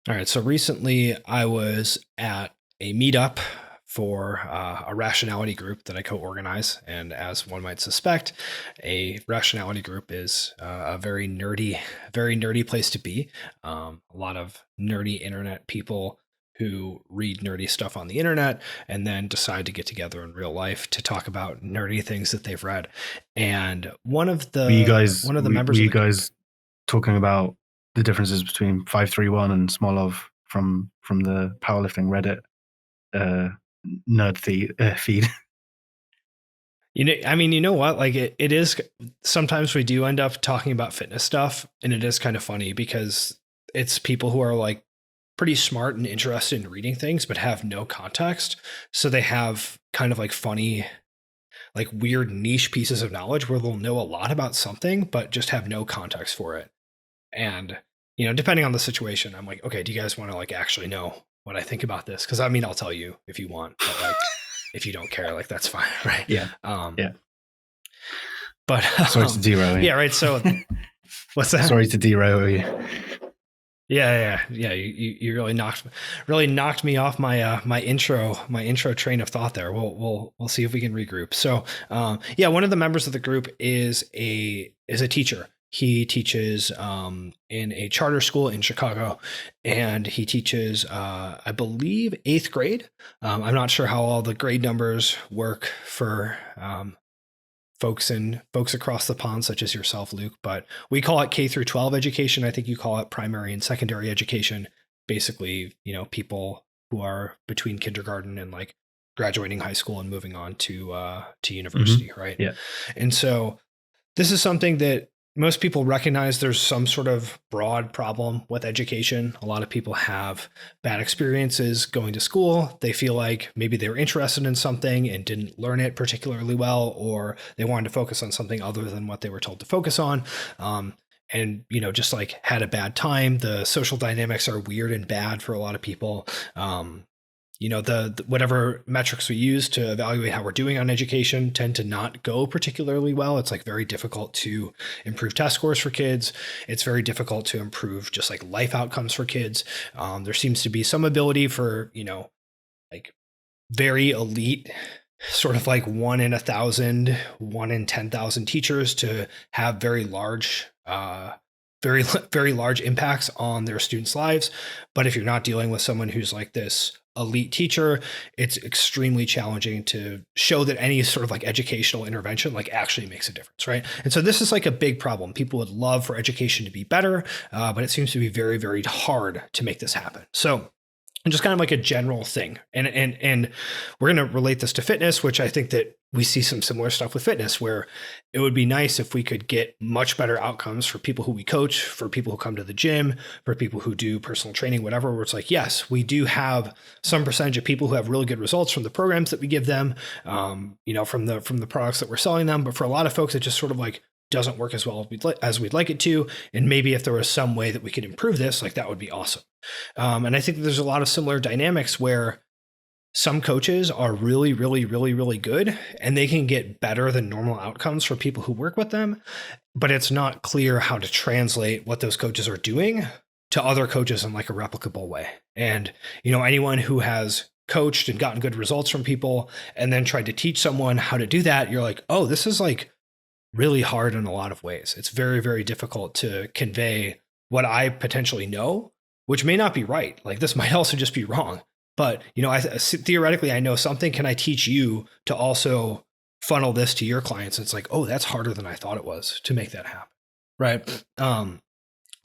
All right. So recently I was at a meetup for a rationality group that I co-organize. And as one might suspect, a rationality group is a very nerdy place to be. A lot of nerdy internet people who read nerdy stuff on the internet and then decide to get together in real life to talk about nerdy things that they've read. And Were members of you the group. guys talking about the differences between 531 and Smolov from the powerlifting Reddit uh, feed? You know what? Like it is sometimes we do end up talking about fitness stuff, and it is kind of funny because it's people who are like pretty smart and interested in reading things, but have no context. So they have kind of like funny, like weird niche pieces of knowledge where they'll know a lot about something, but just have no context for it. And, depending on the situation, I'm like, okay, do you guys want to like actually know what I think about this? Cause I mean, I'll tell you if you want, but like, if you don't care, like that's fine. Right. Yeah, Um, yeah. but Sorry to derail you. yeah, right. So what's that? Sorry to derail you. Yeah. You really knocked me off my my intro train of thought there. We'll see if we can regroup. So yeah, one of the members of the group is a teacher. He teaches in a charter school in Chicago, and he teaches I believe 8th grade. I'm not sure how all the grade numbers work for folks across the pond, such as yourself, Luke, but we call it K through 12 education. I think you call it primary and secondary education. Basically, people who are between kindergarten and like graduating high school and moving on to university, right? Yeah. And so this is something that most people recognize there's some sort of broad problem with education. A lot of people have bad experiences going to school. They feel like maybe they were interested in something and didn't learn it particularly well, or they wanted to focus on something other than what they were told to focus on. And just like had a bad time. The social dynamics are weird and bad for a lot of people. The whatever metrics we use to evaluate how we're doing on education tend to not go particularly well. It's like very difficult to improve test scores for kids. It's very difficult to improve just like life outcomes for kids. There seems to be some ability for, like very elite, sort of like 1 in 1,000, 1 in 10,000 teachers to have very large, very large impacts on their students' lives. But if you're not dealing with someone who's like this elite teacher, it's extremely challenging to show that any sort of like educational intervention like actually makes a difference, right? And so this is like a big problem. People would love for education to be better, but it seems to be very, very hard to make this happen. So just kind of like a general thing. And we're going to relate this to fitness, which I think that we see some similar stuff with fitness, where it would be nice if we could get much better outcomes for people who we coach, for people who come to the gym, for people who do personal training, whatever, where it's like, yes, we do have some percentage of people who have really good results from the programs that we give them, from the products that we're selling them. But for a lot of folks, it just sort of like doesn't work as well as we'd like it to. And maybe if there was some way that we could improve this, like that would be awesome. And I think there's a lot of similar dynamics where some coaches are really, really, really, really good, and they can get better than normal outcomes for people who work with them. But it's not clear how to translate what those coaches are doing to other coaches in like a replicable way. And, anyone who has coached and gotten good results from people and then tried to teach someone how to do that, you're like, oh, this is like really hard in a lot of ways. It's very, very difficult to convey what I potentially know, which may not be right. Like this might also just be wrong. But, theoretically, I know something. Can I teach you to also funnel this to your clients? It's like, oh, that's harder than I thought it was to make that happen. Right.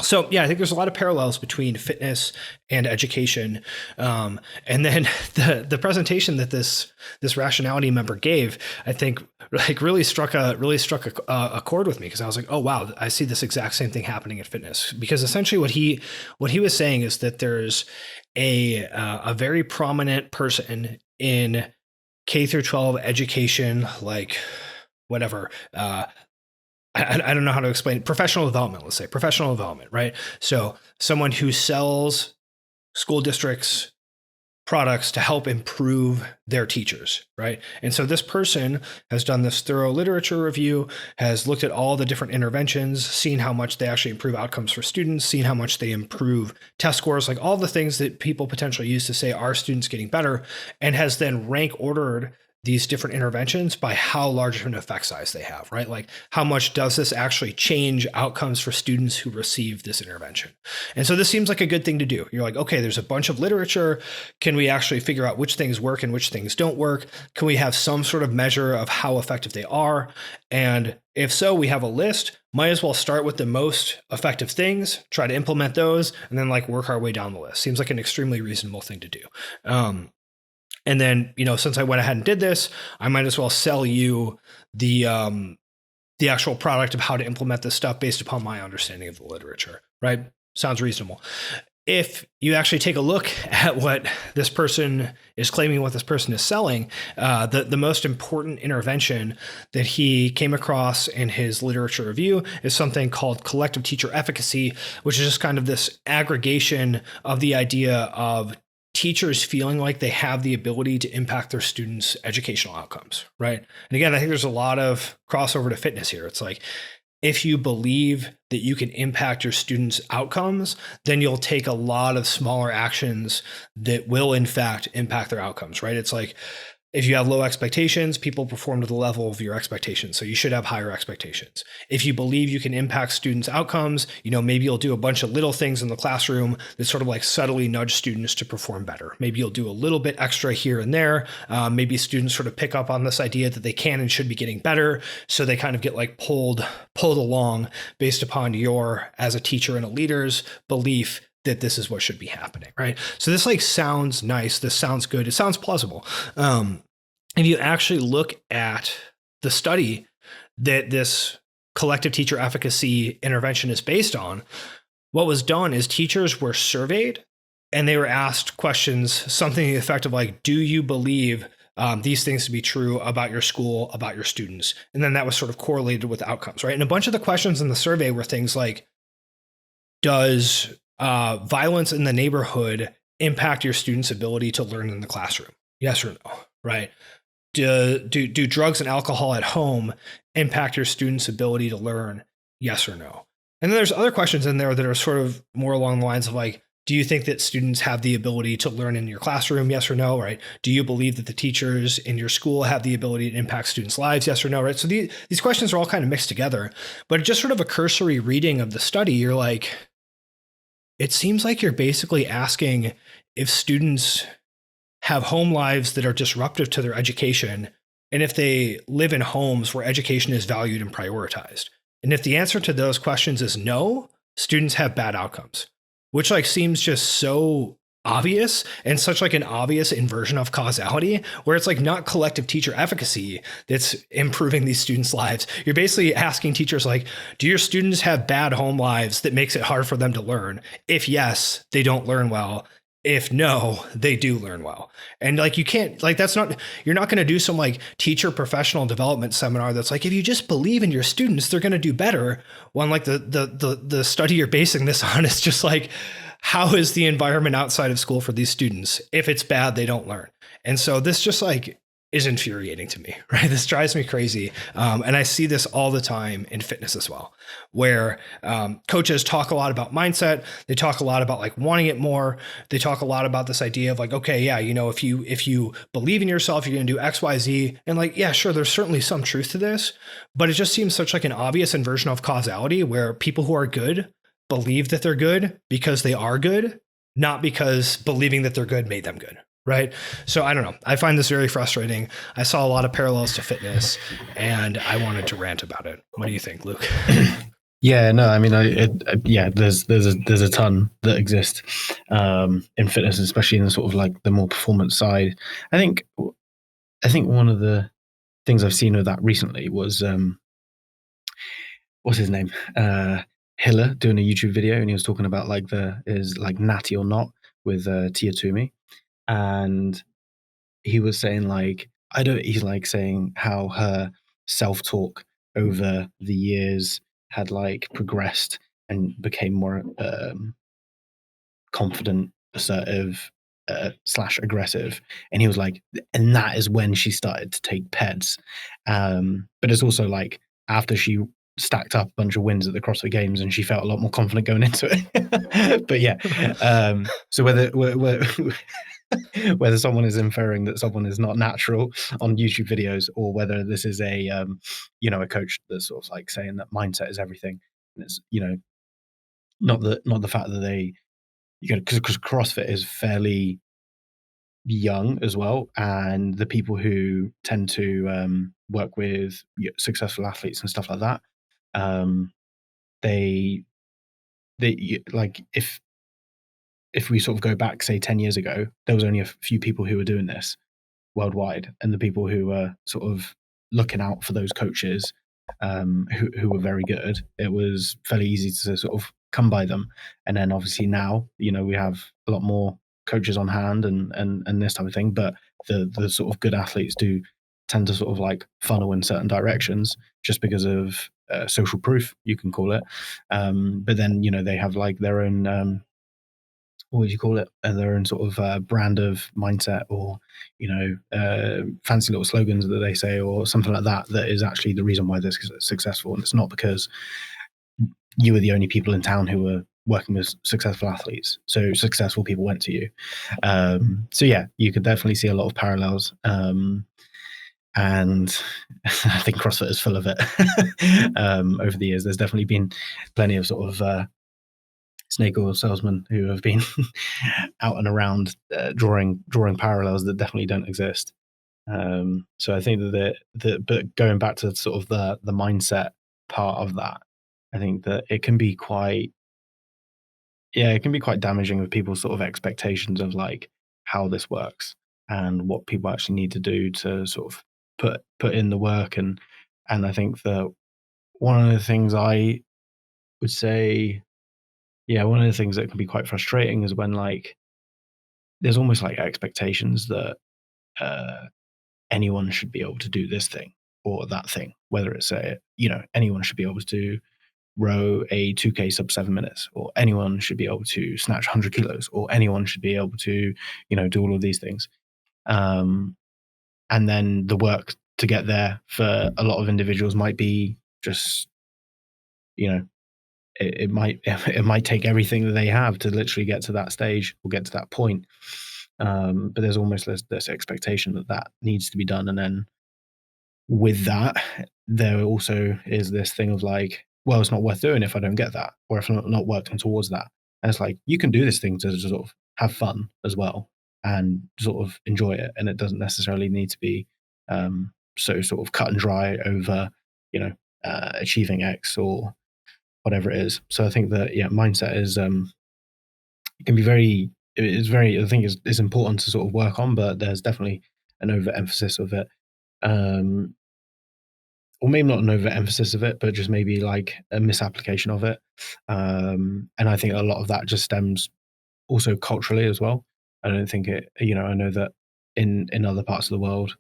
So yeah, I think there's a lot of parallels between fitness and education. And then the presentation that this rationality member gave, I think like really struck a chord with me, because I was like, oh wow, I see this exact same thing happening at fitness. Because essentially what he was saying is that there's a very prominent person in K through 12 education, like whatever, I don't know how to explain it. Professional development, let's say professional development, right? So someone who sells school districts products to help improve their teachers, right? And so this person has done this thorough literature review, has looked at all the different interventions, seen how much they actually improve outcomes for students, seen how much they improve test scores, like all the things that people potentially use to say, are students getting better? And has then rank ordered these different interventions by how large of an effect size they have, right? Like how much does this actually change outcomes for students who receive this intervention? And so this seems like a good thing to do. You're like, okay, there's a bunch of literature. Can we actually figure out which things work and which things don't work? Can we have some sort of measure of how effective they are? And if so, we have a list. Might as well start with the most effective things, try to implement those, and then like work our way down the list. Seems like an extremely reasonable thing to do. And then, since I went ahead and did this, I might as well sell you the actual product of how to implement this stuff based upon my understanding of the literature, right? Sounds reasonable. If you actually take a look at what this person is claiming, what this person is selling, the most important intervention that he came across in his literature review is something called Collective Teacher Efficacy, which is just kind of this aggregation of the idea of teachers feeling like they have the ability to impact their students' educational outcomes, right? And again, I think there's a lot of crossover to fitness here. It's like, if you believe that you can impact your students' outcomes, then you'll take a lot of smaller actions that will, in fact, impact their outcomes, right? It's like, if you have low expectations, people perform to the level of your expectations. So you should have higher expectations. If you believe you can impact students' outcomes, maybe you'll do a bunch of little things in the classroom that sort of like subtly nudge students to perform better. Maybe you'll do a little bit extra here and there. Maybe students sort of pick up on this idea that they can and should be getting better. So they kind of get like pulled along based upon your, as a teacher and a leader's belief that this is what should be happening, right? So this like sounds nice. This sounds good. It sounds plausible. If you actually look at the study that this collective teacher efficacy intervention is based on, what was done is teachers were surveyed and they were asked questions, something to the effect of like, do you believe these things to be true about your school, about your students? And then that was sort of correlated with outcomes, right? And a bunch of the questions in the survey were things like, does violence in the neighborhood impact your students' ability to learn in the classroom? Yes or no, right? Do drugs and alcohol at home impact your students' ability to learn? Yes or no? And then there's other questions in there that are sort of more along the lines of like, do you think that students have the ability to learn in your classroom? Yes or no, right? Do you believe that the teachers in your school have the ability to impact students' lives? Yes or no, right? So these questions are all kind of mixed together, but just sort of a cursory reading of the study, you're like, it seems like you're basically asking if students have home lives that are disruptive to their education, and if they live in homes where education is valued and prioritized. And if the answer to those questions is no, students have bad outcomes, which like seems just so obvious and such like an obvious inversion of causality, where it's like not collective teacher efficacy that's improving these students' lives. You're basically asking teachers like, do your students have bad home lives that makes it hard for them to learn? If yes, they don't learn well. If no, they do learn well. And like, you can't, like, you're not going to do some like teacher professional development seminar that's like, if you just believe in your students, they're going to do better. When like the study you're basing this on is just like, how is the environment outside of school for these students? If it's bad, they don't learn. And so this just like is infuriating to me, right? This drives me crazy. And I see this all the time in fitness as well, where coaches talk a lot about mindset. They talk a lot about like wanting it more. They talk a lot about this idea of like, okay, yeah, if you believe in yourself, you're going to do X, Y, Z. And like, yeah, sure, there's certainly some truth to this, but it just seems such like an obvious inversion of causality where people who are good believe that they're good because they are good, not because believing that they're good made them good. Right. So I don't know. I find this very frustrating. I saw a lot of parallels to fitness and I wanted to rant about it. What do you think, Luke? Yeah, no, I mean, there's a ton that exist in fitness, especially in the sort of like the more performance side. I think one of the things I've seen with that recently was what's his name? Hiller doing a YouTube video, and he was talking about like is like natty or not with Tia Toomey, and he was saying like he's like saying how her self-talk over the years had like progressed and became more confident, assertive, slash aggressive. And he was like, and that is when she started to take peds. But it's also like after she stacked up a bunch of wins at the CrossFit Games and she felt a lot more confident going into it. But yeah, so whether someone is inferring that someone is not natural on YouTube videos, or whether this is a a coach that's sort of like saying that mindset is everything, and it's not the fact that they because CrossFit is fairly young as well, and the people who tend to work with successful athletes and stuff like that, um, they like if we sort of go back, say 10 years ago, there was only a few people who were doing this worldwide, and the people who were sort of looking out for those coaches who were very good, it was fairly easy to sort of come by them. And then obviously now, we have a lot more coaches on hand and this type of thing. But the sort of good athletes do tend to sort of like funnel in certain directions just because of social proof, you can call it. But then they have like their own what would you call it? Their own sort of brand of mindset, or fancy little slogans that they say, or something like that. That is actually the reason why they're successful, and it's not because you were the only people in town who were working with successful athletes. So successful people went to you. So yeah, you could definitely see a lot of parallels. And I think CrossFit is full of it. Over the years, there's definitely been plenty of sort of snake oil salesmen who have been out and around drawing parallels that definitely don't exist. So I think that but going back to sort of the mindset part of that, I think that it can be quite damaging with people's sort of expectations of like how this works and what people actually need to do to sort of put in the work. And I think that one of the things I would say, one of the things that can be quite frustrating is when like there's almost like expectations that anyone should be able to do this thing or that thing, whether it's anyone should be able to row a 2K sub 7 minutes, or anyone should be able to snatch 100 kilos, or anyone should be able to do all of these things. And then the work to get there for a lot of individuals might be just it might take everything that they have to literally get to that stage or get to that point. But there's almost this expectation that needs to be done. And then with that, there also is this thing of like, well, it's not worth doing if I don't get that, or if I'm not working towards that. And it's like, you can do this thing to sort of have fun as well and sort of enjoy it. And it doesn't necessarily need to be so sort of cut and dry over, achieving X or whatever it is. So I think that, mindset is, it can be I think it's important to sort of work on, but there's definitely an overemphasis of it. Or maybe not an overemphasis of it, but just maybe like a misapplication of it. And I think a lot of that just stems also culturally as well. I don't think I know that in other parts of the world,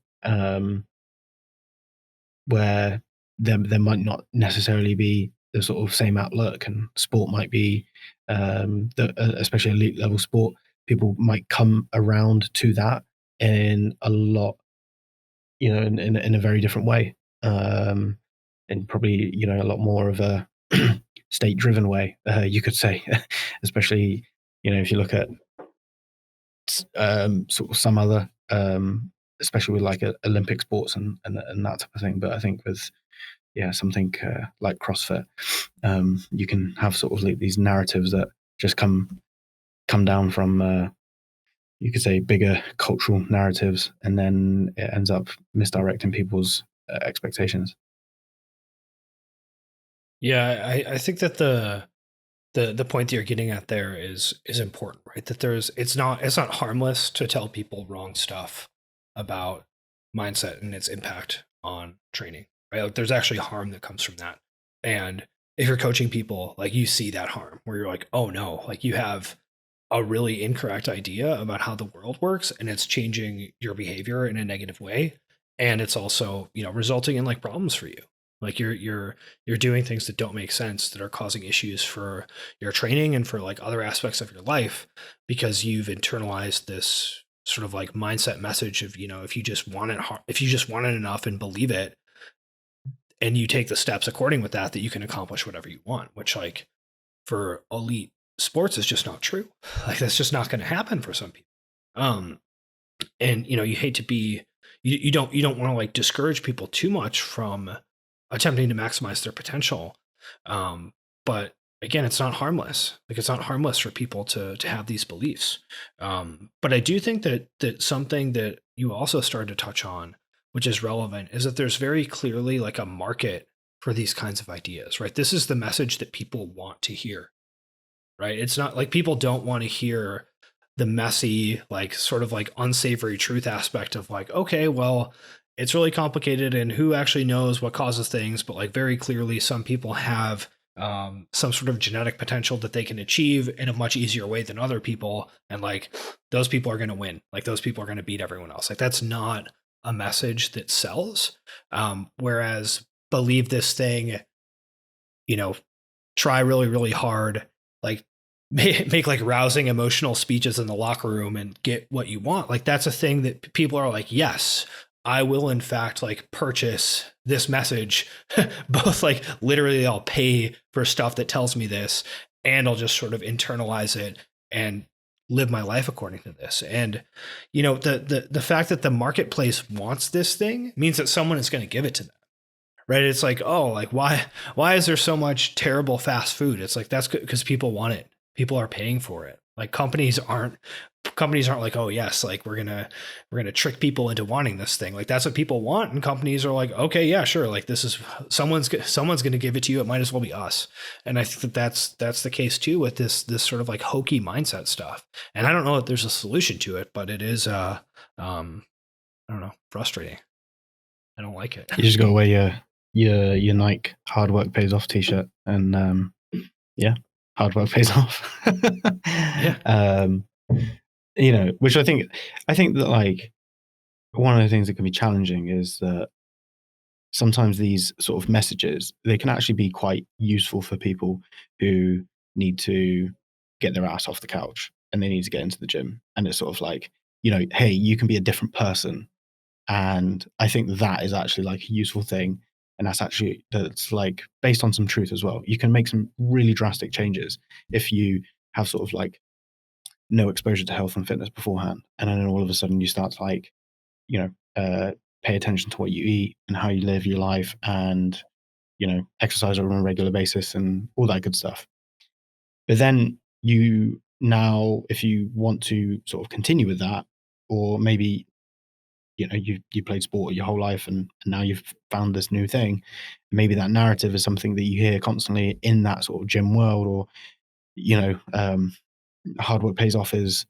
where there might not necessarily be the sort of same outlook, and sport might be, especially elite level sport, people might come around to that in a lot, in a very different way, and probably a lot more of a state driven way, you could say, especially if you look at sort of some other, especially with like Olympic sports and that type of thing. But I think with something like CrossFit, you can have sort of like these narratives that just come down from you could say bigger cultural narratives, and then it ends up misdirecting people's expectations. Yeah, I think that the point that you're getting at there is important, right? That it's not harmless to tell people wrong stuff about mindset and its impact on training, right? Like there's actually harm that comes from that. And if you're coaching people, like you see that harm where you're like, oh no, like you have a really incorrect idea about how the world works and it's changing your behavior in a negative way. And it's also, resulting in like problems for you. Like you're doing things that don't make sense, that are causing issues for your training and for like other aspects of your life, because you've internalized this sort of like mindset message of, if you just want it if you just want it enough and believe it, and you take the steps according with that, that you can accomplish whatever you want, which like for elite sports is just not true. Like that's just not going to happen for some people. Um, and you hate to be, you don't want to like discourage people too much from attempting to maximize their potential. But again, it's not harmless. Like it's not harmless for people to have these beliefs. But I do think that something that you also started to touch on, which is relevant, is that there's very clearly like a market for these kinds of ideas, right? This is the message that people want to hear, right? It's not like people don't want to hear the messy, like sort of like unsavory truth aspect of like, okay, well, it's really complicated and who actually knows what causes things, but like very clearly some people have some sort of genetic potential that they can achieve in a much easier way than other people, and like those people are going to win, like those people are going to beat everyone else. Like that's not a message that sells. Whereas believe this thing, you know try really, really hard, like make like rousing emotional speeches in the locker room and get what you want. Like that's a thing that people are like, yes, I will in fact like purchase this message. Both like literally I'll pay for stuff that tells me this, and I'll just sort of internalize it and live my life according to this. And the fact that the marketplace wants this thing means that someone is going to give it to them, right? It's like, oh, like why is there so much terrible fast food? It's like that's because people want it. People are paying for it. Like companies aren't like, oh yes, like we're gonna trick people into wanting this thing. Like that's what people want, and companies are like, okay, yeah, sure. Like this is someone's gonna give it to you. It might as well be us. And I think that that's the case too with this sort of like hokey mindset stuff. And I don't know if there's a solution to it, but it is I don't know, frustrating. I don't like it. You just got to wear your Nike hard work pays off t-shirt, and yeah, hard work pays off. Yeah. Which I think that like one of the things that can be challenging is that sometimes these sort of messages, they can actually be quite useful for people who need to get their ass off the couch and they need to get into the gym. And it's sort of like, hey, you can be a different person. And I think that is actually like a useful thing. And that's like based on some truth as well. You can make some really drastic changes if you have sort of like no exposure to health and fitness beforehand. And then all of a sudden you start to like, pay attention to what you eat and how you live your life, and, exercise on a regular basis and all that good stuff. But then if you want to sort of continue with that, or maybe you played sport your whole life and now you've found this new thing, maybe that narrative is something that you hear constantly in that sort of gym world, or hard work pays off is,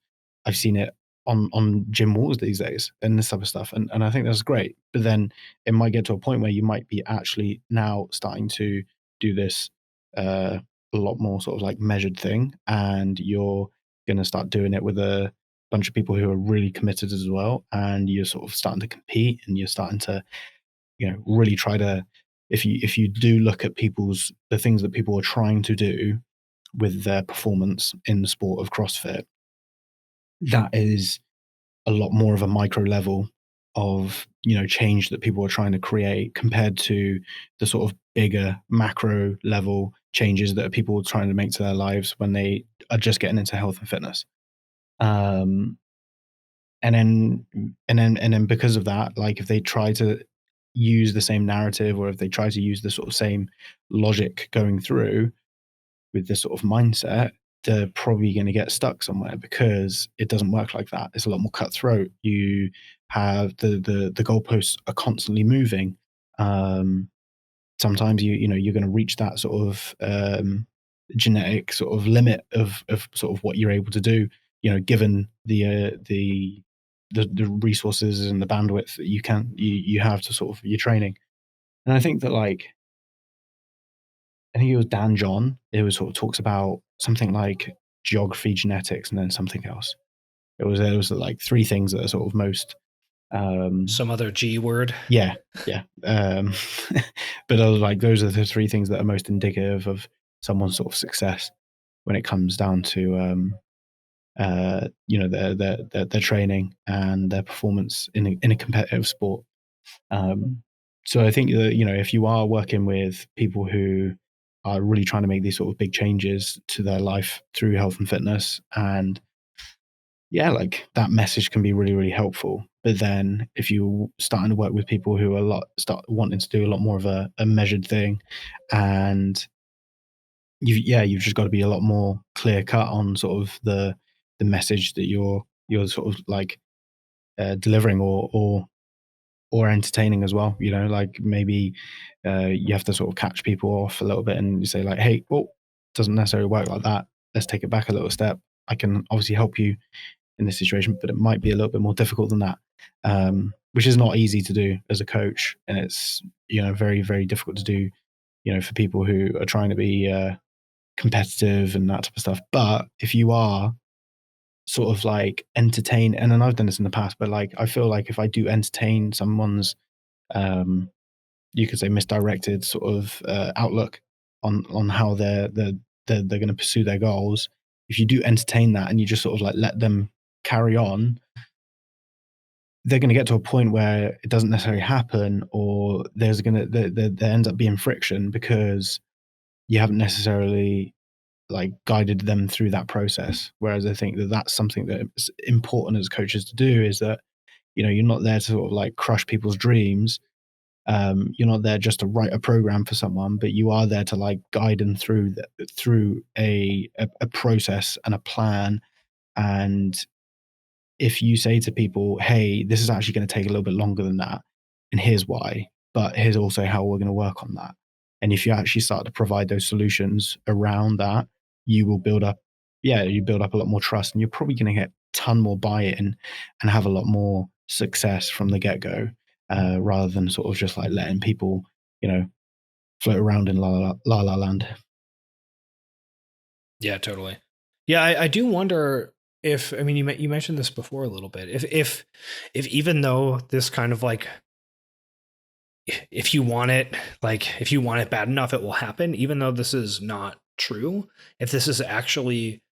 I've seen it on gym walls these days and this type of stuff, and I think that's great. But then it might get to a point where you might be actually now starting to do this a lot more sort of like measured thing, and you're going to start doing it with a bunch of people who are really committed as well, and you're sort of starting to compete, and you're starting to really try to, if you do look at the things that people are trying to do with their performance in the sport of CrossFit, that is a lot more of a micro level of change that people are trying to create, compared to the sort of bigger macro level changes that people are trying to make to their lives when they are just getting into health and fitness. Um, and then because of that, like if they try to use the same narrative, or if they try to use the sort of same logic going through with this sort of mindset, they're probably going to get stuck somewhere, because it doesn't work like that. It's a lot more cutthroat. You have the goalposts are constantly moving. Sometimes you're going to reach that sort of genetic sort of limit of sort of what you're able to do, given the resources and the bandwidth that you have to sort of your training. And I think that like, I think it was Dan John, it was sort of talks about something like geography, genetics, and then something else. It was like three things that are sort of most Some other G word. Yeah, yeah. But like those are the three things that are most indicative of someone's sort of success when it comes down to their training and their performance in a competitive sport. So I think that if you are working with people who are really trying to make these sort of big changes to their life through health and fitness, and yeah, like that message can be really, really helpful. But then if you're starting to work with people who are start wanting to do a lot more of a measured thing, and you've just got to be a lot more clear cut on sort of the message that you're sort of like delivering, or entertaining as well. Like maybe you have to sort of catch people off a little bit and you say like, hey, well, it doesn't necessarily work like that. Let's take it back a little step. I can obviously help you in this situation, but it might be a little bit more difficult than that, which is not easy to do as a coach, and it's very, very difficult to do for people who are trying to be competitive and that type of stuff. But if you are sort of like entertain, and then I've done this in the past, but like I feel like if I do entertain someone's you could say misdirected sort of outlook on how they're going to pursue their goals, if you do entertain that and you just sort of like let them carry on, they're going to get to a point where it doesn't necessarily happen, or there ends up being friction because you haven't necessarily like guided them through that process. Whereas I think that that's something that's important as coaches to do, is that you're not there to sort of like crush people's dreams. You're not there just to write a program for someone, but you are there to like guide them through a process and a plan. And if you say to people, hey, this is actually going to take a little bit longer than that, and here's why, but here's also how we're going to work on that. And if you actually start to provide those solutions around that, you will build up, you build up a lot more trust, and you're probably going to get a ton more buy-in and have a lot more success from the get-go, rather than sort of just like letting people, float around in la la land. Yeah, totally. Yeah, I do wonder if, I mean, you mentioned this before a little bit. If even though this kind of like, if you want it, like if you want it bad enough, it will happen. Even though this is not true, if this is actually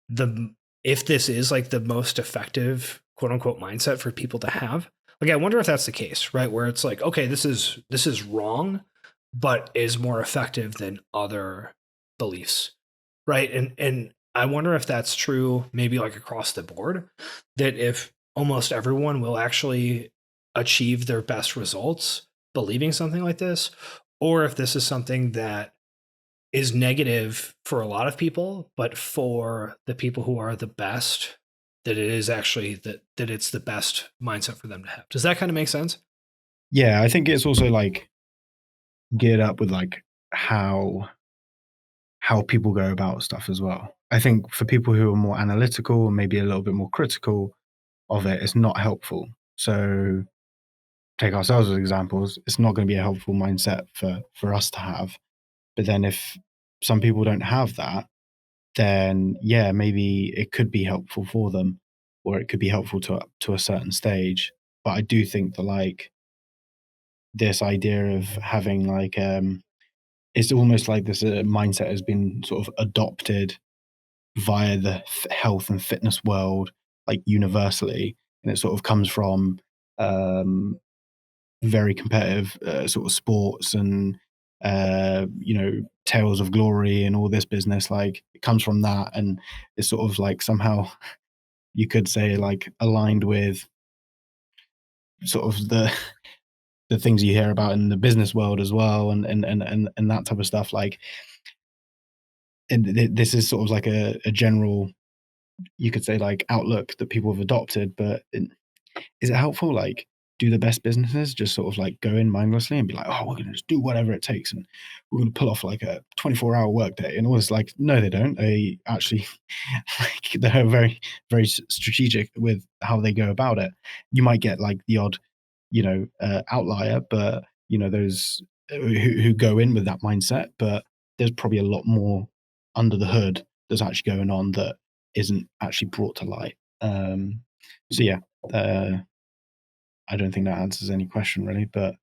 the if this is like the most effective quote unquote mindset for people to have, like I wonder if that's the case, right? Where it's like, okay, this is wrong, but is more effective than other beliefs, right? And I wonder if that's true, maybe like across the board, that if almost everyone will actually achieve their best results believing something like this, or if this is something that is negative for a lot of people, but for the people who are the best, that it is actually that it's the best mindset for them to have. Does that kind of make sense? Yeah, I think it's also like geared up with like how people go about stuff as well. I think for people who are more analytical and maybe a little bit more critical of it, it's not helpful. So take ourselves as examples, it's not going to be a helpful mindset for us to have. But then if some people don't have that, then yeah, maybe it could be helpful for them, or it could be helpful to a certain stage. But I do think that like this idea of having like it's almost like this mindset has been sort of adopted via the health and fitness world, like universally, and it sort of comes from um, very competitive sort of sports and tales of glory and all this business. Like it comes from that, and it's sort of like somehow you could say like aligned with sort of the things you hear about in the business world as well, and that type of stuff. Like, and this is sort of like a general, you could say like outlook that people have adopted, but is it helpful? Like, do the best businesses just sort of like go in mindlessly and be like, oh, we're going to just do whatever it takes, and we're going to pull off like a 24-hour workday and all this? Like, no, they don't. They actually, like, they're very, very strategic with how they go about it. You might get like the odd, outlier, but those who go in with that mindset, but there's probably a lot more under the hood that's actually going on that isn't actually brought to light. So yeah, uh, I don't think that answers any question really, but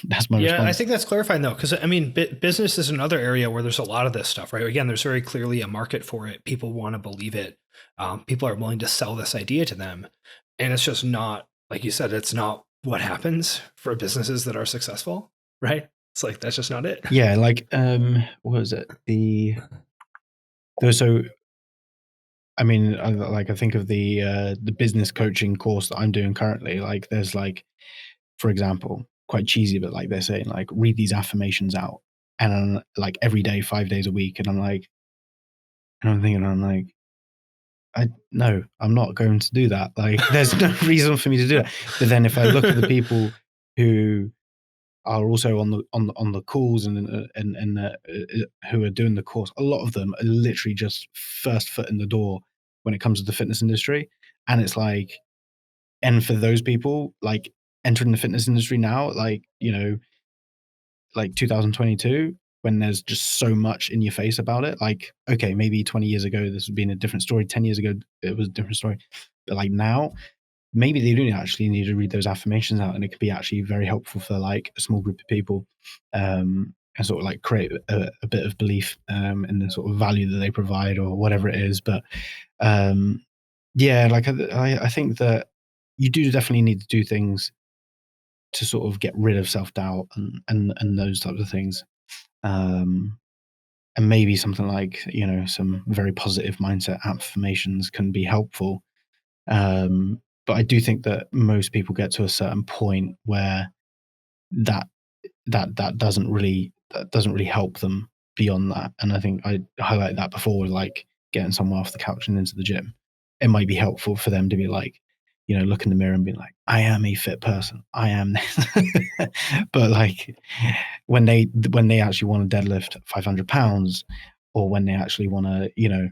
that's my Yeah, I response. think that's clarifying though, because I mean, business is another area where there's a lot of this stuff, right? Again, there's very clearly a market for it. People want to believe it. People are willing to sell this idea to them, and it's just not, like you said, it's not what happens for businesses that are successful, right? It's like that's just not it. Yeah, like what was it? So I mean, I think of the business coaching course that I'm doing currently. Like, there's like, for example, quite cheesy, but like they're saying like read these affirmations out, and like every day, 5 days a week, and I'm thinking, I'm like, no, I'm not going to do that. Like, there's no reason for me to do that. But then if I look at the people who are also on the calls and who are doing the course, a lot of them are literally just first foot in the door when it comes to the fitness industry. And it's like, and for those people, like entering the fitness industry now, like, like 2022, when there's just so much in your face about it. Like, okay, maybe 20 years ago this would be a different story, 10 years ago it was a different story, but like now, maybe they do actually need to read those affirmations out, and it could be actually very helpful for like a small group of people, and sort of like create a bit of belief in the sort of value that they provide or whatever it is. But yeah, like I think that you do definitely need to do things to sort of get rid of self-doubt and those types of things. And maybe something like, some very positive mindset affirmations can be helpful. But I do think that most people get to a certain point where that that doesn't really help them beyond that. And I think I highlighted that before with like getting someone off the couch and into the gym. It might be helpful for them to be like, look in the mirror and be like, I am a fit person. I am this. But like when they actually want to deadlift 500 pounds, or when they actually want to,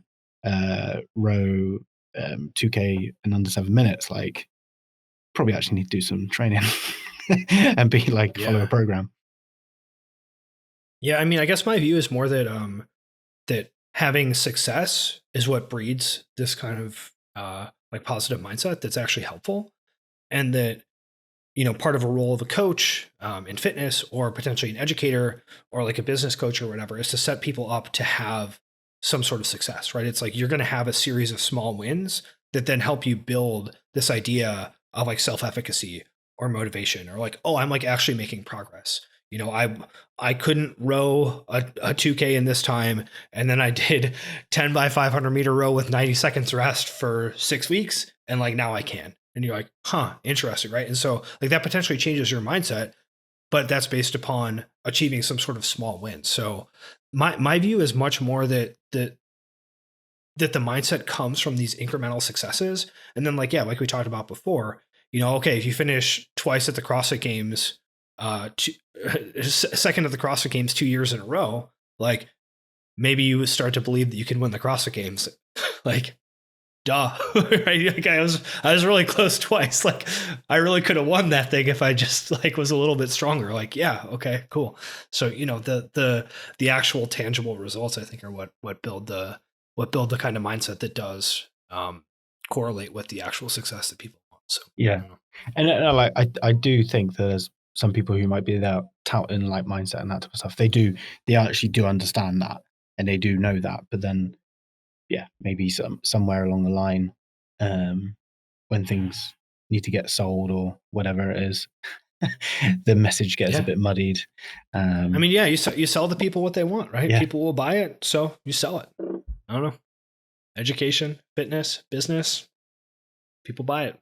row 2K in under 7 minutes, like probably actually need to do some training and be like, follow a Yeah. program. Yeah, I mean, I guess my view is more that that having success is what breeds this kind of like positive mindset that's actually helpful, and that part of a role of a coach in fitness, or potentially an educator, or like a business coach or whatever, is to set people up to have some sort of success, right? It's like you're going to have a series of small wins that then help you build this idea of like self-efficacy or motivation, or like, oh, I'm like actually making progress. I couldn't row a 2K in this time, and then I did 10 by 500 meter row with 90 seconds rest for 6 weeks, and like now I can. And you're like, huh, interesting, right? And so like that potentially changes your mindset, but that's based upon achieving some sort of small win. So my view is much more that the mindset comes from these incremental successes. And then like, yeah, like we talked about before, okay, if you finish twice at the CrossFit Games, second at the CrossFit Games 2 years in a row, like maybe you start to believe that you can win the CrossFit Games. Like, duh. Right? Like I was really close twice. Like I really could have won that thing if I just like was a little bit stronger. Like, yeah, okay, cool. So, the actual tangible results, I think, are what build the kind of mindset that does correlate with the actual success that people want. So Yeah. And like I do think there's some people who might be there touting like mindset and that type of stuff. They actually do understand that, and they do know that. But then, yeah, maybe somewhere along the line, when things need to get sold or whatever it is, the message gets a yeah. bit muddied. I mean, yeah, you sell the people what they want, right? Yeah. People will buy it, so you sell it. I don't know. Education, fitness, business, people buy it.